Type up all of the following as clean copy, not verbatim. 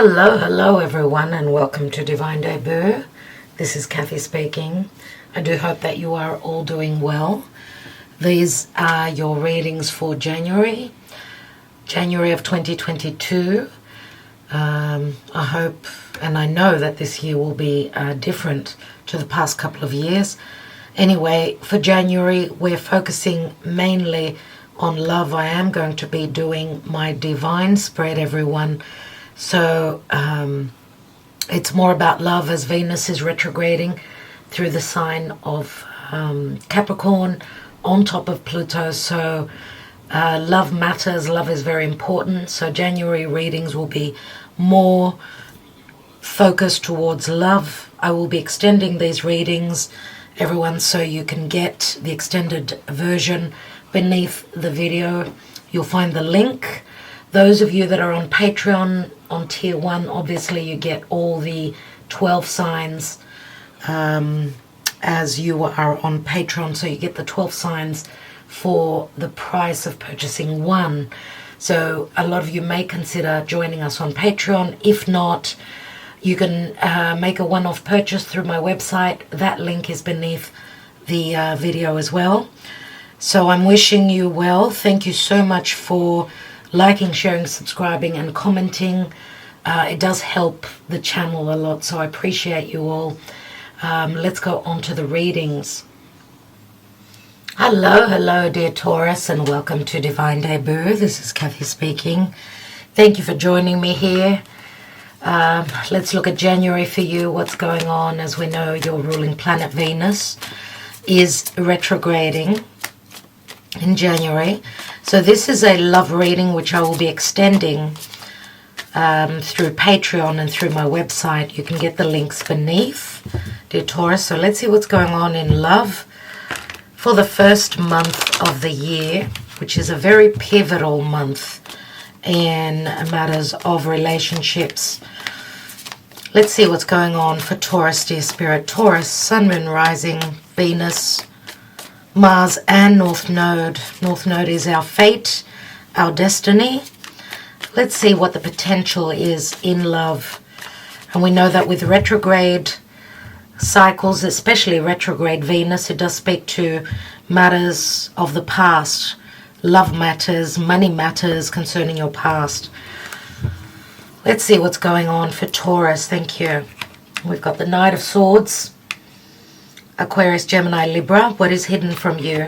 Hello everyone, and welcome to Divine Debut. This is Kathy speaking. I do hope that you are all doing well. These are your readings for January of 2022. I hope and I know that this year will be different to the past couple of years. Anyway, for January, we're focusing mainly on love. I am going to be doing my divine spread, everyone. So it's more about love as Venus is retrograding through the sign of Capricorn on top of Pluto. So love matters, love is very important. So January readings will be more focused towards love. I will be extending these readings, everyone, so you can get the extended version beneath the video. You'll find the link. Those of you that are on Patreon, on tier 1, obviously you get all the 12 signs as you are on Patreon. So you get the 12 signs for the price of purchasing one. So a lot of you may consider joining us on Patreon. If not, you can make a one-off purchase through my website. That link is beneath the video as well. So I'm wishing you well. Thank you so much for liking, sharing, subscribing, and commenting. It does help the channel a lot, so I appreciate you all. Let's go on to the readings. Hello, dear Taurus, and welcome to Divine Debut. This is Kathy speaking. Thank you for joining me here. Let's look at January for you. What's going on? As we know, your ruling planet Venus is retrograding in January. So this is a love reading which I will be extending through Patreon and through my website. You can get the links beneath, dear Taurus. So let's see what's going on in love for the first month of the year, which is a very pivotal month in matters of relationships. Let's see what's going on for Taurus, dear Spirit. Taurus, Sun, Moon, Rising, Venus, Mars and North Node. North Node is our fate, our destiny. Let's see what the potential is in love. And we know that with retrograde cycles, especially retrograde Venus, it does speak to matters of the past. Love matters, money matters concerning your past. Let's see what's going on for Taurus. Thank you. We've got the Knight of Swords, Aquarius, Gemini, Libra. What is hidden from you?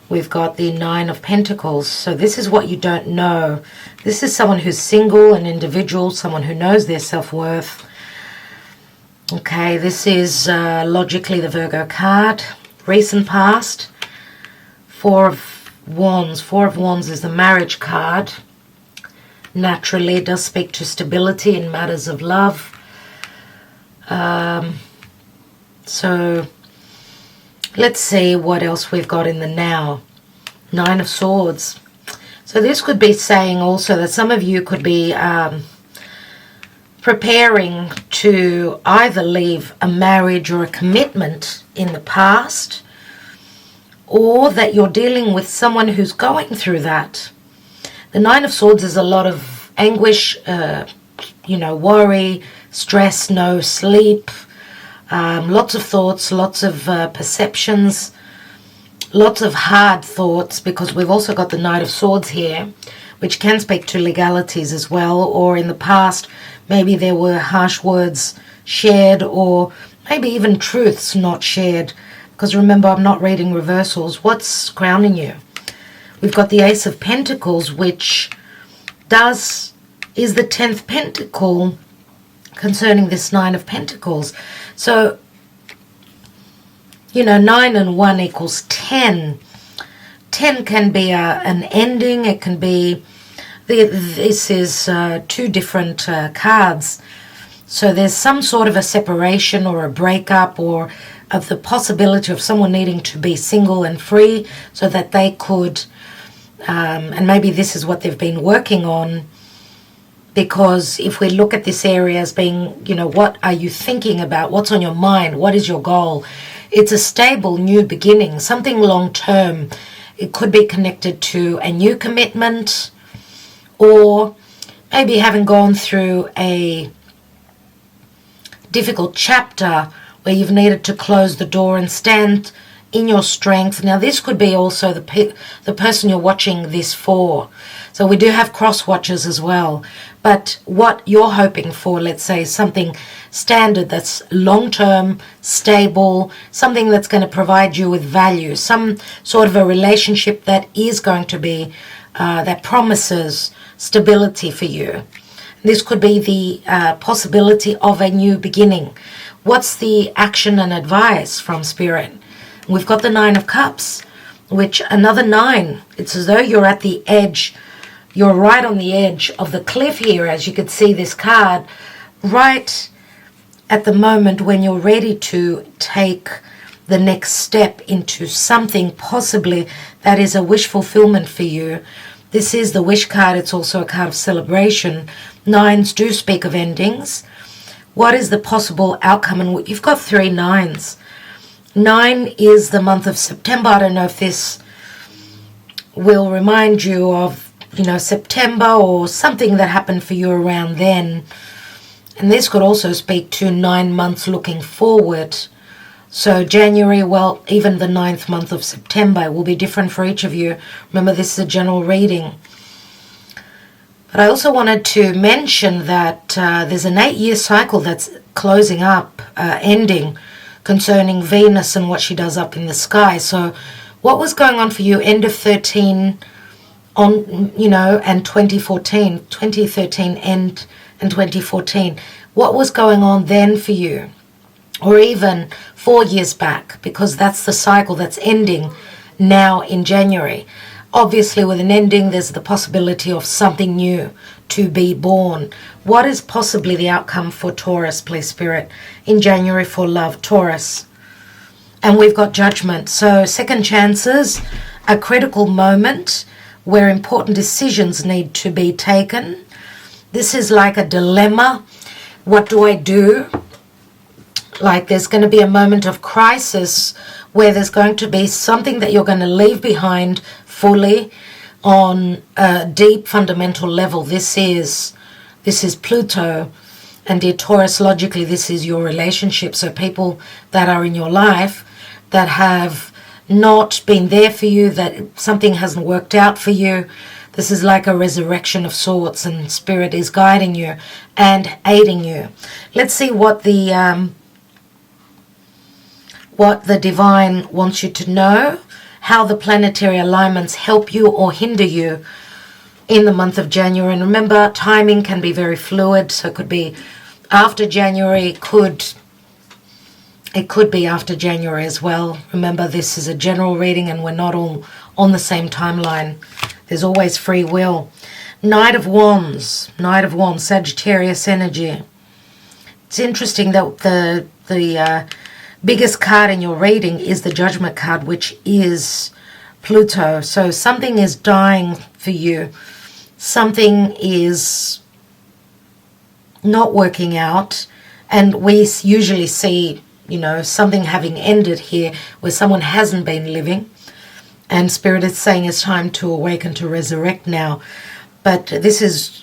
We've got the Nine of Pentacles. So this is what you don't know. This is someone who's single, an individual, someone who knows their self-worth. Okay, this is logically the Virgo card. Recent past. Four of Wands. Four of Wands is the marriage card. Naturally, it does speak to stability in matters of love. So let's see what else we've got in the now. Nine of Swords. So this could be saying also that some of you could be preparing to either leave a marriage or a commitment in the past, or that you're dealing with someone who's going through that. The Nine of Swords is a lot of anguish, worry, stress, no sleep, lots of thoughts, lots of perceptions, lots of hard thoughts, because we've also got the Knight of Swords here, which can speak to legalities as well, or in the past, maybe there were harsh words shared, or maybe even truths not shared, because remember, I'm not reading reversals. What's crowning you? We've got the Ace of Pentacles, which is the 10th pentacle concerning this Nine of Pentacles. So, 9 and 1 equals 10. 10 can be an ending. It can be, this is two different cards. So there's some sort of a separation or a breakup, or of the possibility of someone needing to be single and free so that they could, and maybe this is what they've been working on, because if we look at this area as being, what are you thinking about? What's on your mind? What is your goal? It's a stable new beginning, something long term. It could be connected to a new commitment, or maybe having gone through a difficult chapter where you've needed to close the door and stand in your strength. Now this could be also the person you're watching this for. So we do have cross watchers as well. But what you're hoping for, let's say, something standard that's long-term, stable, something that's going to provide you with value, some sort of a relationship that is going to be, that promises stability for you. This could be the possibility of a new beginning. What's the action and advice from Spirit? We've got the 9 of Cups, which another 9. It's as though you're at the edge. You're right on the edge of the cliff here, as you could see this card, right at the moment when you're ready to take the next step into something possibly that is a wish fulfillment for you. This is the wish card. It's also a card of celebration. 9s do speak of endings. What is the possible outcome? And you've got 3 9s. 9 is the month of September. I don't know if this will remind you of, September or something that happened for you around then. And this could also speak to 9 months looking forward. So January, well, even the 9th month of September will be different for each of you. Remember, this is a general reading. But I also wanted to mention that there's an 8-year cycle that's closing up, ending, concerning Venus and what she does up in the sky. So what was going on for you end of 13 on, and 2013 end and 2014? What was going on then for you? Or even 4 years back, because that's the cycle that's ending now in January. Obviously, with an ending, there's the possibility of something new to be born. What is possibly the outcome for Taurus, please, Spirit, in January for love, Taurus? And we've got Judgment. So second chances, a critical moment where important decisions need to be taken. This is like a dilemma. What do I do? Like there's going to be a moment of crisis where there's going to be something that you're going to leave behind fully on a deep fundamental level. This is Pluto, and dear Taurus, logically this is your relationship. So people that are in your life that have not been there for you, that something hasn't worked out for you. This is like a resurrection of sorts, and Spirit is guiding you and aiding you. Let's see what the divine wants you to know, how the planetary alignments help you or hinder you in the month of January. And remember, timing can be very fluid, so it could be after January, it could be after January as well. Remember, this is a general reading and we're not all on the same timeline. There's always free will. Knight of Wands, Sagittarius energy. It's interesting that the biggest card in your reading is the Judgment card, which is Pluto. So something is dying for you. Something is not working out. And we usually see, something having ended here where someone hasn't been living. And Spirit is saying it's time to awaken, to resurrect now. But this is,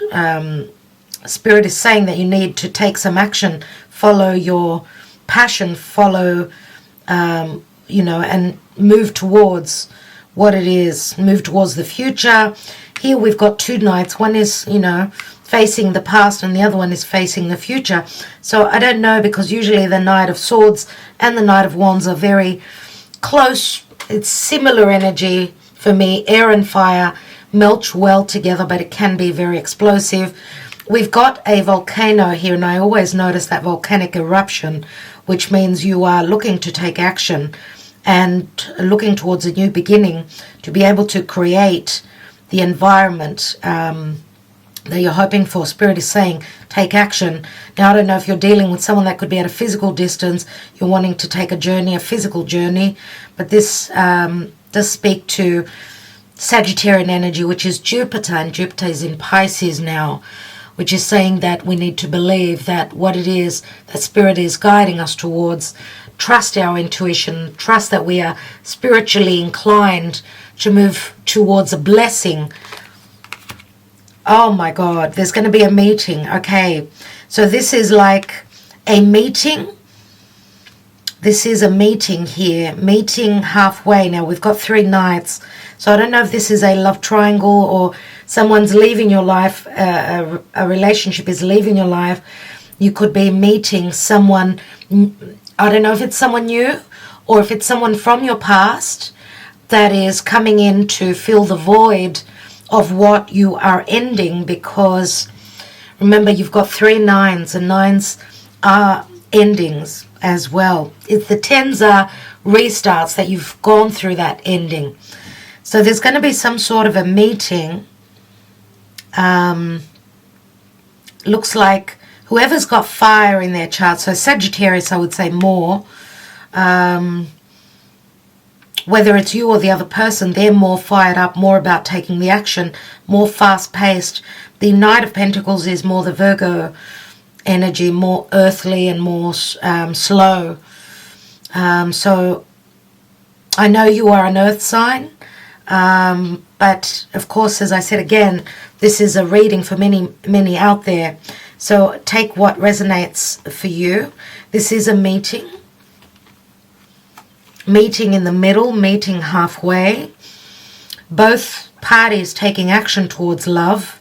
Spirit is saying that you need to take some action, follow your passion, follow, and move towards what it is, move towards the future. Here we've got 2 knights. One is, facing the past and the other one is facing the future. So I don't know, because usually the Knight of Swords and the Knight of Wands are very close. It's similar energy for me. Air and fire melt well together, but it can be very explosive. We've got a volcano here, and I always notice that volcanic eruption, which means you are looking to take action and looking towards a new beginning to be able to create the environment that you're hoping for. Spirit is saying, take action. Now, I don't know if you're dealing with someone that could be at a physical distance, you're wanting to take a journey, a physical journey, but this does speak to Sagittarian energy, which is Jupiter, and Jupiter is in Pisces now, which is saying that we need to believe that what it is that Spirit is guiding us towards, trust our intuition, trust that we are spiritually inclined to move towards a blessing Oh my God, there's going to be a meeting. Okay, so this is like a meeting. This is a meeting here, meeting halfway. Now we've got 3 knights, so I don't know if this is a love triangle or someone's leaving your life, a relationship is leaving your life. You could be meeting someone, I don't know if it's someone new or if it's someone from your past that is coming in to fill the void of what you are ending, because remember you've got 3 9s, and 9s are endings as well. If the 10s are restarts, that you've gone through that ending. So there's going to be some sort of a meeting. Looks like whoever's got fire in their chart, so Sagittarius I would say more, whether it's you or the other person, they're more fired up, more about taking the action, more fast-paced. The Knight of Pentacles is more the Virgo energy, more earthly and more slow. So I know you are an earth sign, but of course, as I said again, this is a reading for many out there. So take what resonates for you. This is a meeting. Meeting in the middle, meeting halfway. Both parties taking action towards love.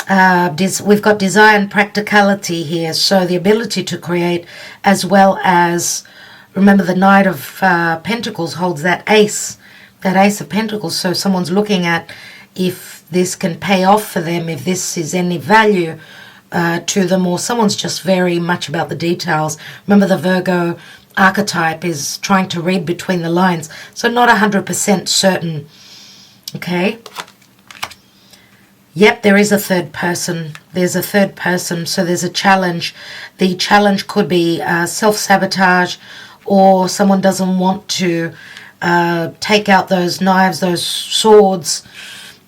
We've got desire and practicality here, so the ability to create, as well as, remember the Knight of Pentacles holds that Ace of Pentacles, so someone's looking at if this can pay off for them, if this is any value to them, or someone's just very much about the details. Remember the Virgo archetype is trying to read between the lines, so not 100% certain. Okay. Yep, there is a third person. There's a third person, so there's a challenge. The challenge could be self-sabotage, or someone doesn't want to take out those knives, those swords.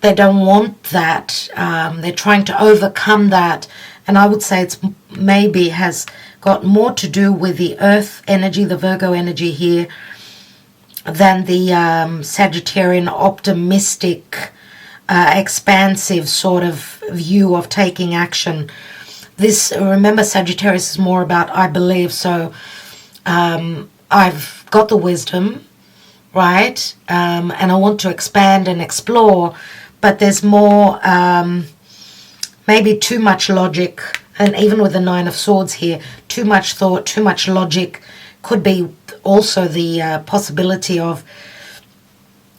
They don't want that. They're trying to overcome that. And I would say it's maybe has got more to do with the earth energy, the Virgo energy here, than the Sagittarian optimistic, expansive sort of view of taking action. This, remember, Sagittarius is more about I believe, so I've got the wisdom, right? And I want to expand and explore, but there's more, maybe too much logic, and even with the 9 of Swords here, too much thought, too much logic. Could be also the possibility of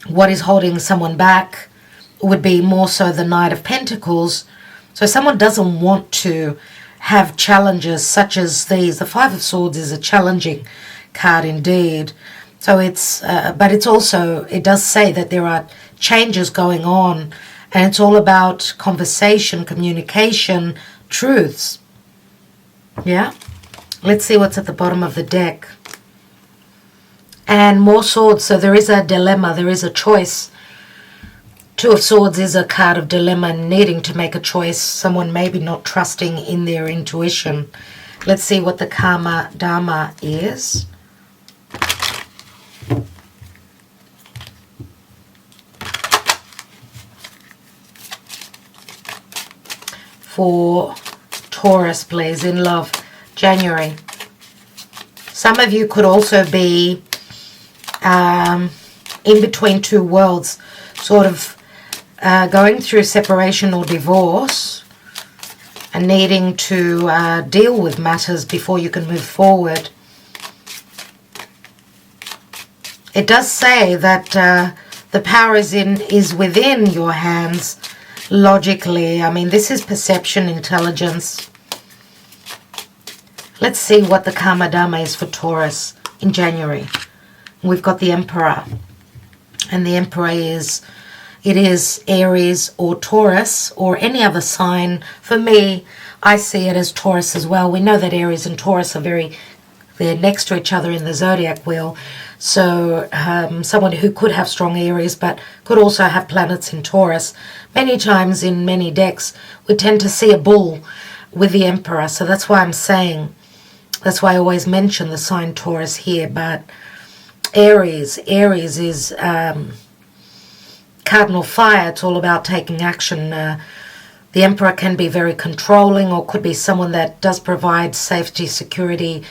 what is holding someone back would be more so the Knight of Pentacles. So someone doesn't want to have challenges such as these. The 5 of Swords is a challenging card indeed. So it's, but it's also, it does say that there are changes going on, and it's all about conversation, communication, truths. Yeah? Let's see what's at the bottom of the deck. And more swords, so there is a dilemma, there is a choice. 2 of Swords is a card of dilemma, needing to make a choice. Someone maybe not trusting in their intuition. Let's see what the karma dharma is. For Taurus, please, in love, January. Some of you could also be in between 2 worlds, sort of going through separation or divorce and needing to deal with matters before you can move forward. It does say that the power is within your hands. Logically, I mean, this is perception, intelligence. Let's see what the karma dharma is for Taurus in January. We've got the Emperor, and the Emperor is, it is Aries or Taurus or any other sign. For me, I see it as Taurus as well. We know that Aries and Taurus are they're next to each other in the zodiac wheel. So someone who could have strong Aries but could also have planets in Taurus. Many times in many decks we tend to see a bull with the Emperor. So that's why I'm saying, that's why I always mention the sign Taurus here. But Aries is cardinal fire, it's all about taking action. The Emperor can be very controlling, or could be someone that does provide safety, security,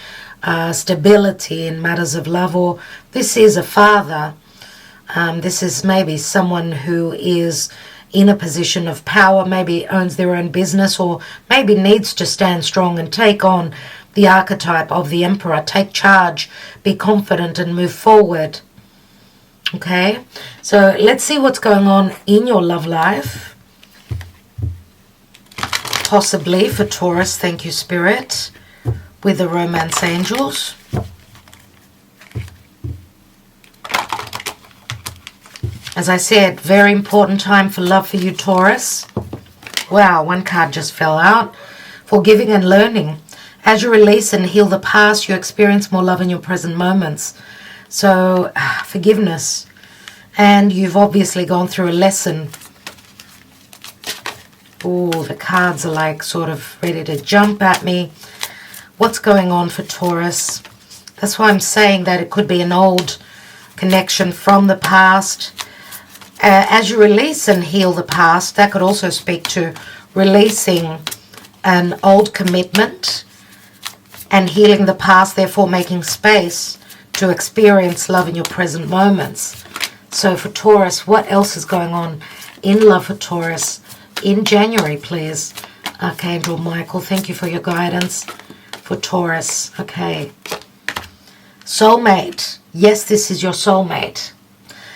stability in matters of love. Or this is a father. This is maybe someone who is in a position of power, maybe owns their own business, or maybe needs to stand strong and take on the archetype of the Emperor. Take charge, be confident, and move forward. Okay, so let's see what's going on in your love life. Possibly for Taurus, thank you, Spirit, with the romance angels. As I said, very important time for love for you, Taurus. Wow, one card just fell out. Forgiving and learning. As you release and heal the past, you experience more love in your present moments. So, forgiveness. And you've obviously gone through a lesson. Oh, the cards are like sort of ready to jump at me. What's going on for Taurus? That's why I'm saying that it could be an old connection from the past. As you release and heal the past, that could also speak to releasing an old commitment and healing the past, therefore making space to experience love in your present moments. So for Taurus, what else is going on in love for Taurus in January, please? Archangel Michael, thank you for your guidance for Taurus. Okay. Soulmate. Yes, this is your soulmate.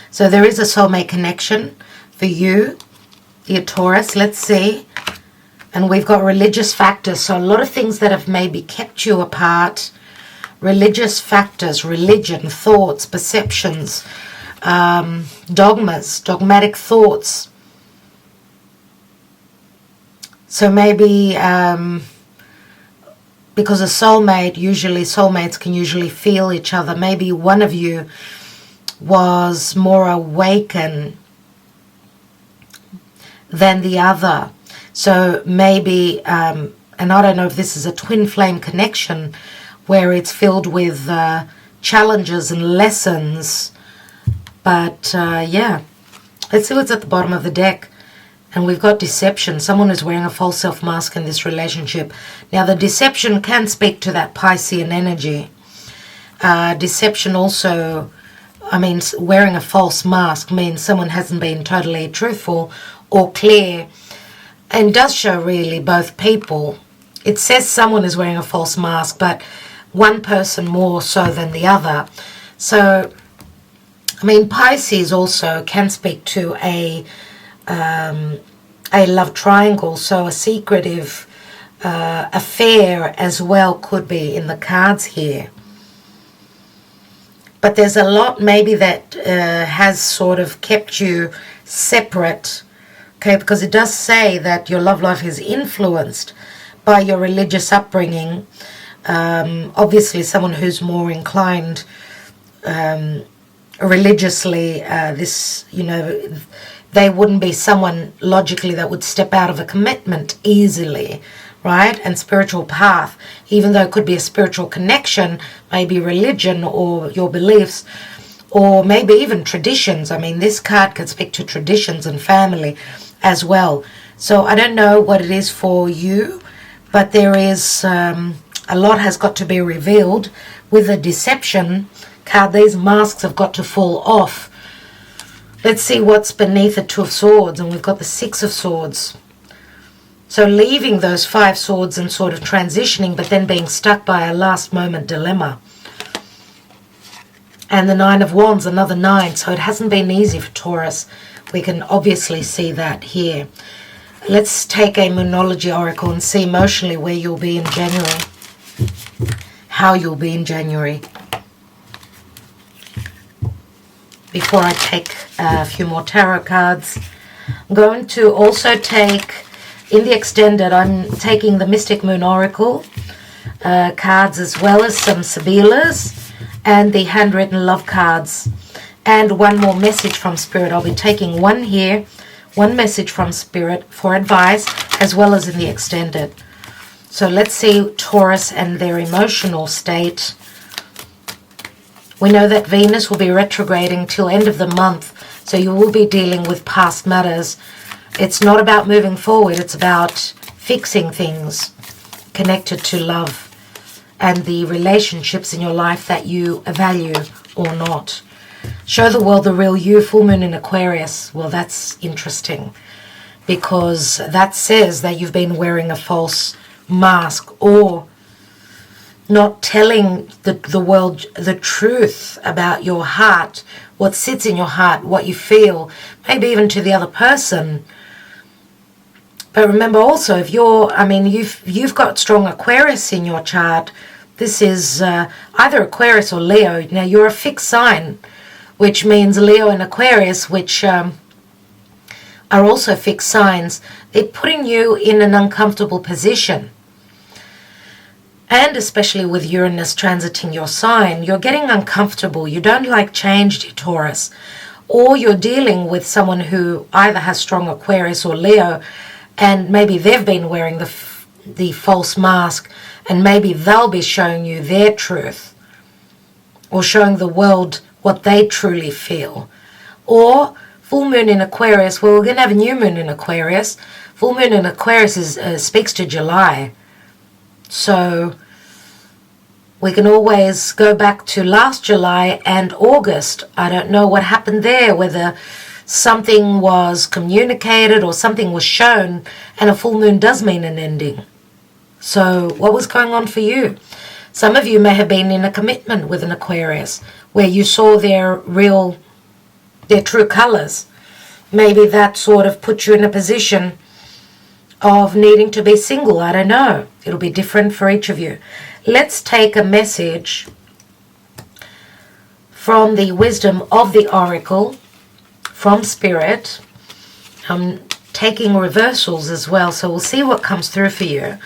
So there is a soulmate connection for you, dear Taurus. Let's see. And we've got religious factors. So a lot of things that have maybe kept you apart. Religious factors, religion, thoughts, perceptions, dogmas, dogmatic thoughts. So maybe because a soulmate, usually soulmates can usually feel each other. Maybe one of you was more awakened than the other. So maybe, and I don't know if this is a twin flame connection where it's filled with challenges and lessons. But yeah, let's see what's at the bottom of the deck. And we've got deception. Someone is wearing a false self mask in this relationship. Now the deception can speak to that Piscean energy. Deception also, I mean, wearing a false mask means someone hasn't been totally truthful or clear, and does show really both people. It says someone is wearing a false mask, but one person more so than the other. So, I mean, Pisces also can speak to a love triangle, so a secretive affair as well could be in the cards here. But there's a lot maybe that has sort of kept you separate, okay, because it does say that your love life is influenced by your religious upbringing. Obviously, someone who's more inclined religiously, this, you know, they wouldn't be someone logically that would step out of a commitment easily, right? And spiritual path, even though it could be a spiritual connection, maybe religion or your beliefs, or maybe even traditions. I mean, this card could speak to traditions and family as well. So I don't know what it is for you, but there is a lot has got to be revealed with the deception card. These masks have got to fall off. Let's see what's beneath the Two of Swords, and we've got the Six of Swords. So leaving those Five Swords and sort of transitioning, but then being stuck by a last moment dilemma. And the Nine of Wands, another 9. So it hasn't been easy for Taurus. We can obviously see that here. Let's take a Moonology Oracle and see emotionally where you'll be in January. How you'll be in January. Before I take a few more tarot cards, I'm going to also take, in the extended, I'm taking the Mystic Moon Oracle cards, as well as some Sibilas and the handwritten love cards, and one more message from Spirit. I'll be taking one here, one message from Spirit for advice, as well as in the extended. So let's see Taurus and their emotional state. We know that Venus will be retrograding till end of the month. So you will be dealing with past matters. It's not about moving forward. It's about fixing things connected to love and the relationships in your life that you value or not. Show the world the real you. Full moon in Aquarius. Well, that's interesting, because that says that you've been wearing a false mask, or not telling the world the truth about your heart, what sits in your heart, what you feel, maybe even to the other person. But remember also, if you've got strong Aquarius in your chart, this is either Aquarius or Leo. Now, you're a fixed sign, which means Leo and Aquarius, which are also fixed signs. They're putting you in an uncomfortable position. And especially with Uranus transiting your sign, you're getting uncomfortable. You don't like change, dear Taurus. Or you're dealing with someone who either has strong Aquarius or Leo, and maybe they've been wearing the false mask, and maybe they'll be showing you their truth, or showing the world what they truly feel. Or full moon in Aquarius, well, we're going to have a new moon in Aquarius. Full moon in Aquarius speaks to July. So we can always go back to last July and August. I don't know what happened there, whether something was communicated or something was shown, and a full moon does mean an ending. So what was going on for you? Some of you may have been in a commitment with an Aquarius where you saw their true colors. Maybe that sort of put you in a position of needing to be single. I don't know. It'll be different for each of you. Let's take a message from the wisdom of the oracle, from Spirit. I'm taking reversals as well, so we'll see what comes through for you.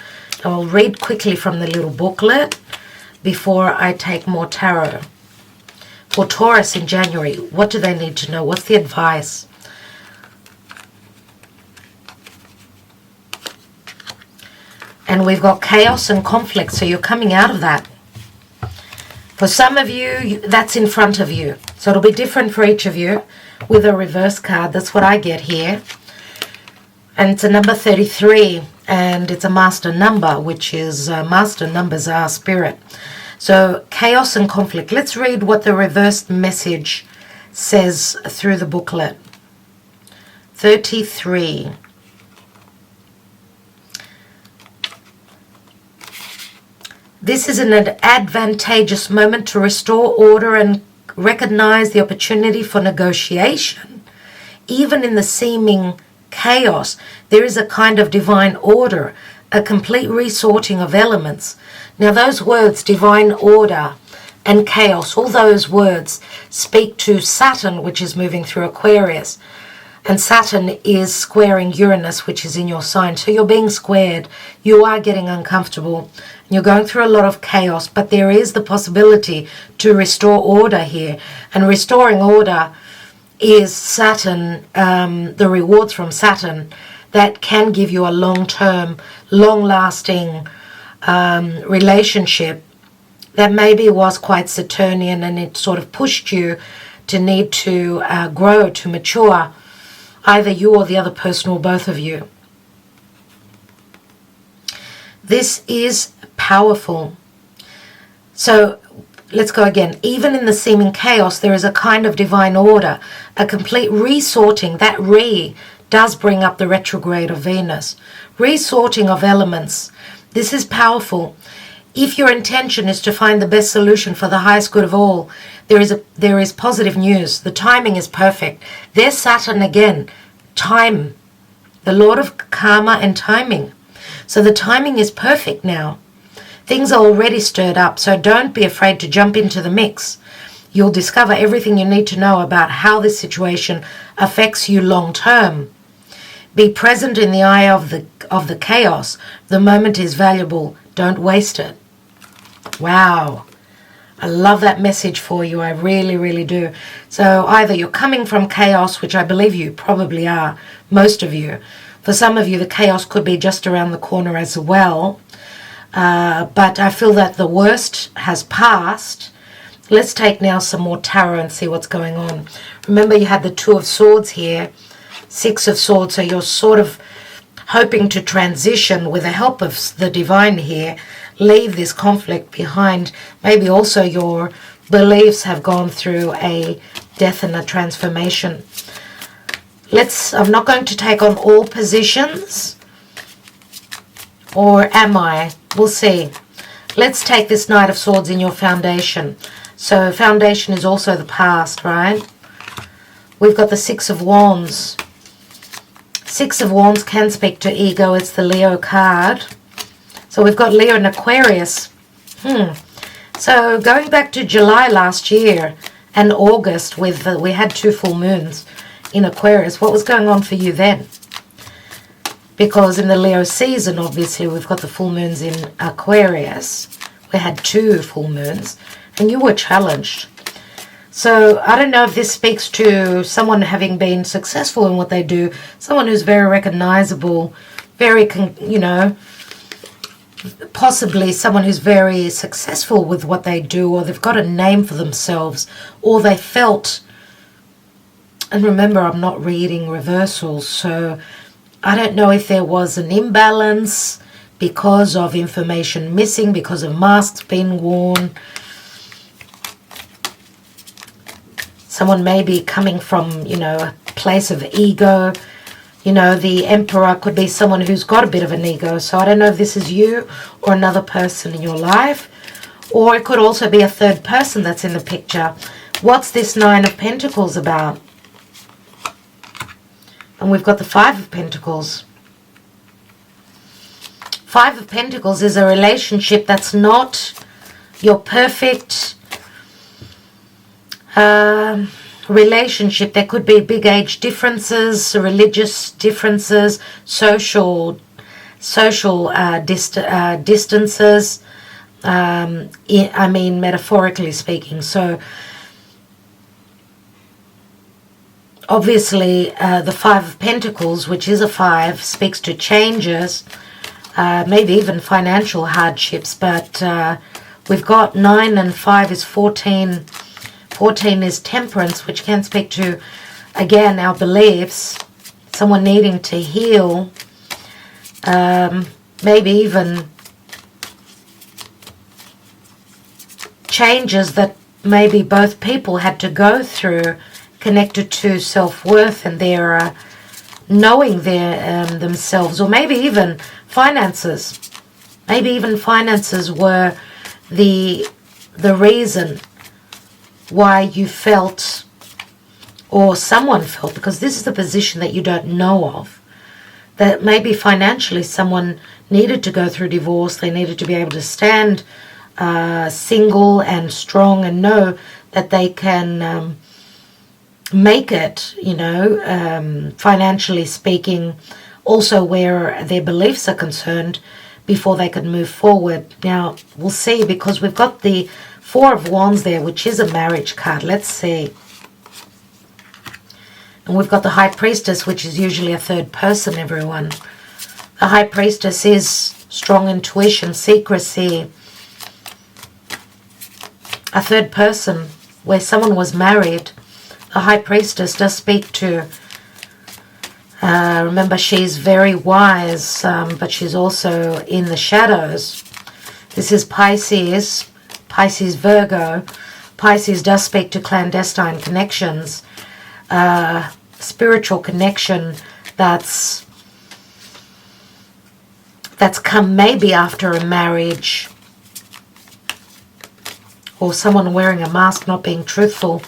I'll read quickly from the little booklet before I take more tarot. For Taurus in January, what do they need to know? What's the advice? And we've got chaos and conflict, so you're coming out of that. For some of you, that's in front of you. So it'll be different for each of you with a reverse card. That's what I get here. And it's a number 33, and it's a master number, which is master numbers are spirit. So chaos and conflict. Let's read what the reversed message says through the booklet. 33. This is an advantageous moment to restore order and recognize the opportunity for negotiation. Even in the seeming chaos, there is a kind of divine order, a complete resorting of elements. Now those words, divine order and chaos, all those words speak to Saturn, which is moving through Aquarius. And Saturn is squaring Uranus, which is in your sign. So you're being squared. You are getting uncomfortable. You're going through a lot of chaos, but there is the possibility to restore order here. And restoring order is Saturn, the rewards from Saturn that can give you a long-term, long-lasting relationship that maybe was quite Saturnian, and it sort of pushed you to need to grow, to mature, either you or the other person or both of you. This is powerful. So let's go again. Even in the seeming chaos, there is a kind of divine order, a complete resorting. That does bring up the retrograde of Venus. Resorting of elements. This is powerful. If your intention is to find the best solution for the highest good of all, there is positive news. The timing is perfect. There's Saturn again. Time. The Lord of karma and timing. So the timing is perfect now. Things are already stirred up, so don't be afraid to jump into the mix. You'll discover everything you need to know about how this situation affects you long term. Be present in the eye of the chaos. The moment is valuable. Don't waste it. Wow. I love that message for you. I really, really do. So either you're coming from chaos, which I believe you probably are, most of you. For some of you, the chaos could be just around the corner as well. But I feel that the worst has passed. Let's take now some more tarot and see what's going on. Remember, you had the Two of Swords here, Six of Swords, so you're sort of hoping to transition with the help of the divine here, leave this conflict behind. Maybe also your beliefs have gone through a death and a transformation. I'm not going to take on all positions, or am I? We'll see. Let's take this Knight of Swords in your foundation. So foundation is also the past, right? We've got the Six of Wands. Six of Wands can speak to ego. It's the Leo card. So we've got Leo and Aquarius. So going back to July last year and August, we had 2 full moons in Aquarius. What was going on for you then? Because in the Leo season, obviously, we've got the full moons in Aquarius. We had 2 full moons, and you were challenged. So I don't know if this speaks to someone having been successful in what they do, someone who's very recognizable, very, possibly someone who's very successful with what they do, or they've got a name for themselves, or they felt, and remember, I'm not reading reversals, so I don't know if there was an imbalance because of information missing, because of masks being worn. Someone may be coming from, a place of ego. The Emperor could be someone who's got a bit of an ego. So I don't know if this is you or another person in your life. Or it could also be a third person that's in the picture. What's this Nine of Pentacles about? And we've got the Five of Pentacles. Five of Pentacles is a relationship that's not your perfect relationship. There could be big age differences, religious differences, social distances. I mean, metaphorically speaking. So obviously, the Five of Pentacles, which is a 5, speaks to changes, maybe even financial hardships. But we've got 9 and 5 is 14. 14 is temperance, which can speak to, again, our beliefs, someone needing to heal, maybe even changes that maybe both people had to go through, connected to self-worth and their knowing themselves, or maybe even finances. Maybe even finances were the reason why you felt, or someone felt, because this is the position that you don't know of, that maybe financially someone needed to go through divorce. They needed to be able to stand single and strong and know that they can make it, financially speaking, also where their beliefs are concerned, before they could move forward. Now, we'll see, because we've got the Four of Wands there, which is a marriage card. Let's see. And we've got the High Priestess, which is usually a third person, everyone. The High Priestess is strong intuition, secrecy. A third person, where someone was married. The High Priestess does speak to, remember, she's very wise, but she's also in the shadows. This is Pisces. Pisces, Virgo. Pisces does speak to clandestine connections, spiritual connection that's come maybe after a marriage, or someone wearing a mask, not being truthful,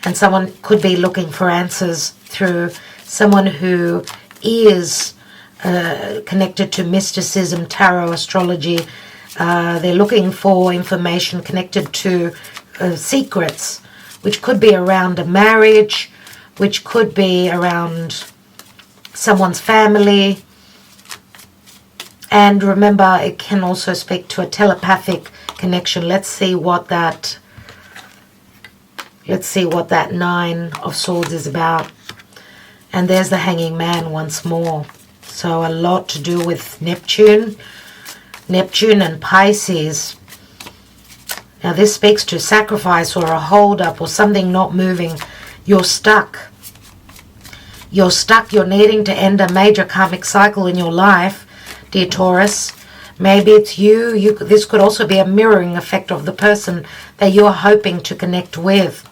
and someone could be looking for answers through someone who is connected to mysticism, tarot, astrology. They're looking for information connected to secrets, which could be around a marriage, which could be around someone's family. And remember, it can also speak to a telepathic connection. Let's see what that Nine of Swords is about. And there's the Hanging Man once more. So a lot to do with Neptune and Pisces. Now this speaks to sacrifice, or a hold up, or something not moving. You're stuck. You're stuck. You're needing to end a major karmic cycle in your life, dear Taurus. Maybe it's you. This could also be a mirroring effect of the person that you're hoping to connect with.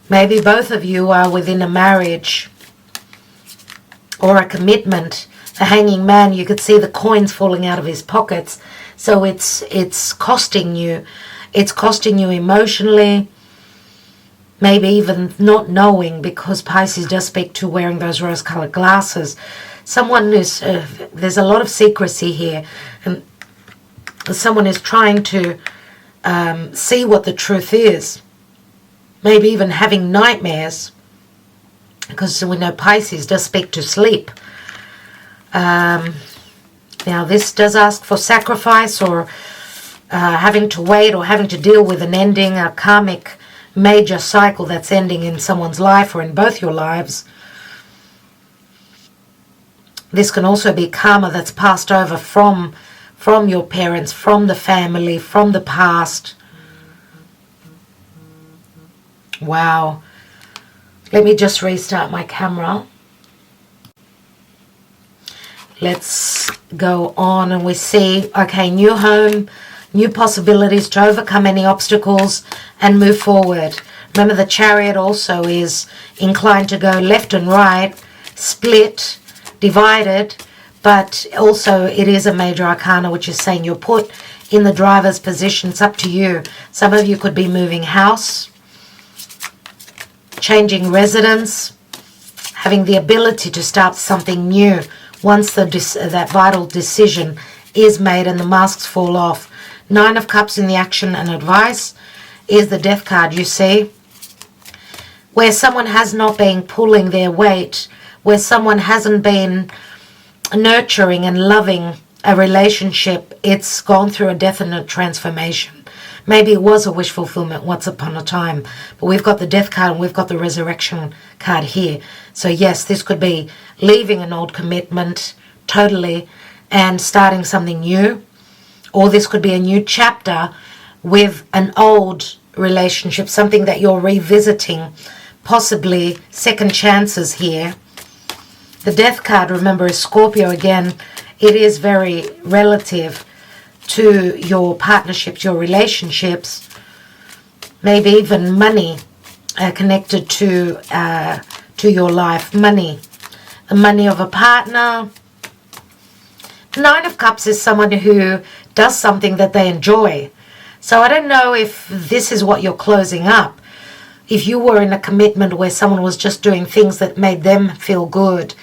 Maybe both of you are within a marriage or a commitment. The Hanging Man, you could see the coins falling out of his pockets. So it's costing you. It's costing you emotionally. Maybe even not knowing, because Pisces does speak to wearing those rose-colored glasses. Someone is, there's a lot of secrecy here. And someone is trying to see what the truth is. Maybe even having nightmares. Because we know Pisces does speak to sleep. Now this does ask for sacrifice, or having to wait, or having to deal with an ending, a karmic major cycle that's ending in someone's life or in both your lives. This can also be karma that's passed over from your parents, from the family, from the past. Wow. Let me just restart my camera. Let's go on, and we see, okay, new home, new possibilities to overcome any obstacles and move forward. Remember, the Chariot also is inclined to go left and right, split, divided, but also it is a major arcana, which is saying you're put in the driver's position. It's up to you. Some of you could be moving house, changing residence, having the ability to start something new once that vital decision is made and the masks fall off. 9 of Cups in the action and advice is the Death card, you see. Where someone has not been pulling their weight, where someone hasn't been nurturing and loving a relationship, it's gone through a definite transformation. Maybe it was a wish fulfillment once upon a time, but we've got the Death card and we've got the Resurrection card here. So yes, this could be leaving an old commitment totally and starting something new. Or this could be a new chapter with an old relationship, something that you're revisiting, possibly second chances here. The Death card, remember, is Scorpio again. It is very relative to your partnerships, your relationships, maybe even money connected to your life. Money, the money of a partner. 9 of Cups is someone who does something that they enjoy. So I don't know if this is what you're closing up. If you were in a commitment where someone was just doing things that made them feel good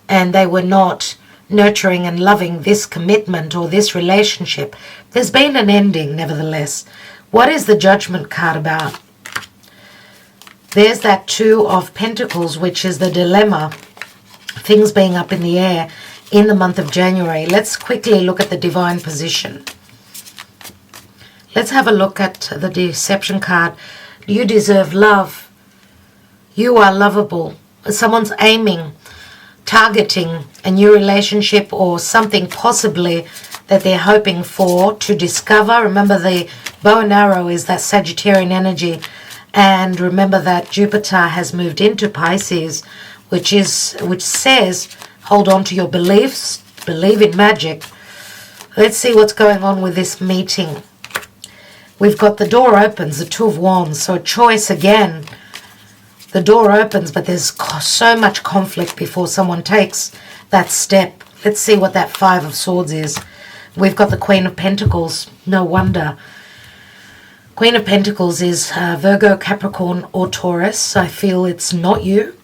and they were not nurturing and loving this commitment or this relationship, there's been an ending nevertheless. What is the Judgment card about? There's that 2 of Pentacles, which is the dilemma, things being up in the air in the month of January. Let's quickly look at the divine position. Let's have a look at the Deception card. You deserve love. You are lovable. Someone's aiming, targeting a new relationship or something possibly that they're hoping for to discover. Remember, the bow and arrow is that Sagittarian energy. And remember that Jupiter has moved into Pisces, which says, hold on to your beliefs, believe in magic. Let's see what's going on with this meeting. We've got the door opens, the 2 of Wands, so a choice again. The door opens, but there's so much conflict before someone takes that step. Let's see what that 5 of Swords is. We've got the Queen of Pentacles. No wonder. Queen of Pentacles is Virgo, Capricorn, or Taurus. I feel it's not you.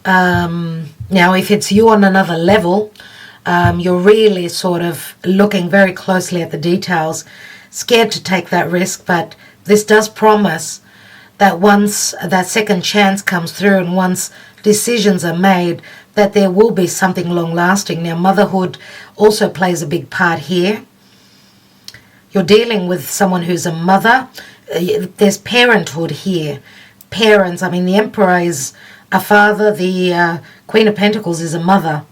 Now, if it's you on another level, you're really sort of looking very closely at the details, scared to take that risk, but this does promise that once that second chance comes through and once decisions are made, that there will be something long-lasting. Now, motherhood also plays a big part here. You're dealing with someone who's a mother. There's parenthood here. Parents, I mean, the Emperor is a father. The Queen of Pentacles is a mother.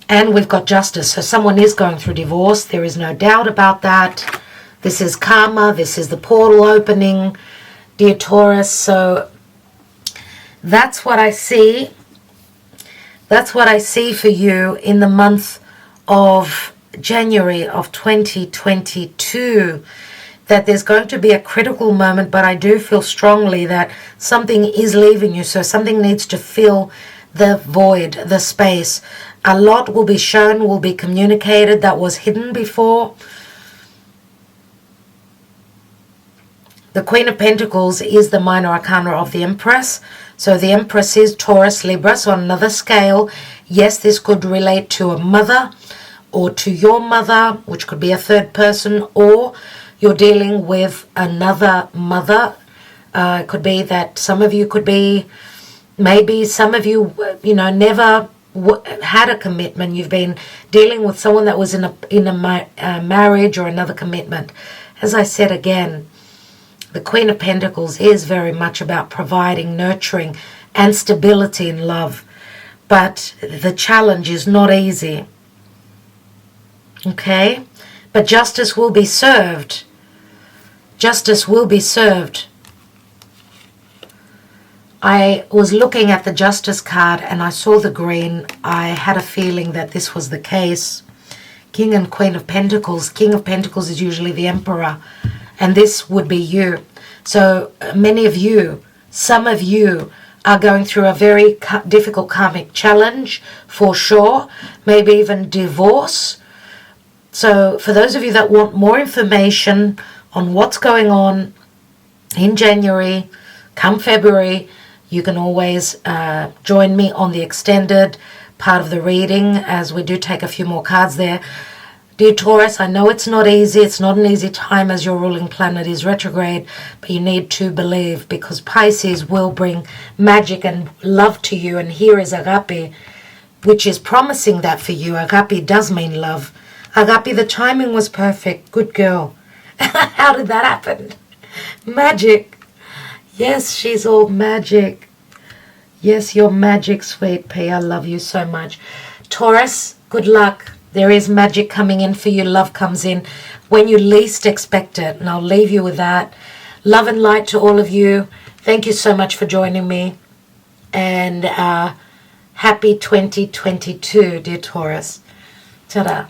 And we've got Justice. So someone is going through divorce. There is no doubt about that. This is karma. This is the portal opening. dear Taurus. So that's what I see. That's what I see for you in the month of January of 2022. That there's going to be a critical moment, but I do feel strongly that something is leaving you. So something needs to fill the void, the space. A lot will be shown, will be communicated that was hidden before. The Queen of Pentacles is the minor arcana of the Empress. So the Empress is Taurus, Libra. So on another scale, yes, this could relate to a mother or to your mother, which could be a third person, or you're dealing with another mother. It could be that some of you could be, maybe some of you, never had a commitment. You've been dealing with someone that was in a marriage or another commitment. As I said again, the Queen of Pentacles is very much about providing, nurturing, and stability in love. But the challenge is not easy. Okay? But justice will be served. Justice will be served. I was looking at the Justice card and I saw the green. I had a feeling that this was the case. King and Queen of Pentacles. King of Pentacles is usually the Emperor. And this would be you. So many of you, some of you are going through a very difficult karmic challenge for sure. Maybe even divorce. So for those of you that want more information on what's going on in January, come February, you can always join me on the extended part of the reading, as we do take a few more cards there. Dear Taurus, I know it's not easy. It's not an easy time as your ruling planet is retrograde, but you need to believe, because Pisces will bring magic and love to you. And here is Agape, which is promising that for you. Agape does mean love. Agape, the timing was perfect. Good girl. How did that happen? Magic. Yes, she's all magic. Yes, you're magic, sweet pea. I love you so much. Taurus, good luck. There is magic coming in for you. Love comes in when you least expect it. And I'll leave you with that. Love and light to all of you. Thank you so much for joining me. And happy 2022, dear Taurus. Ta-da.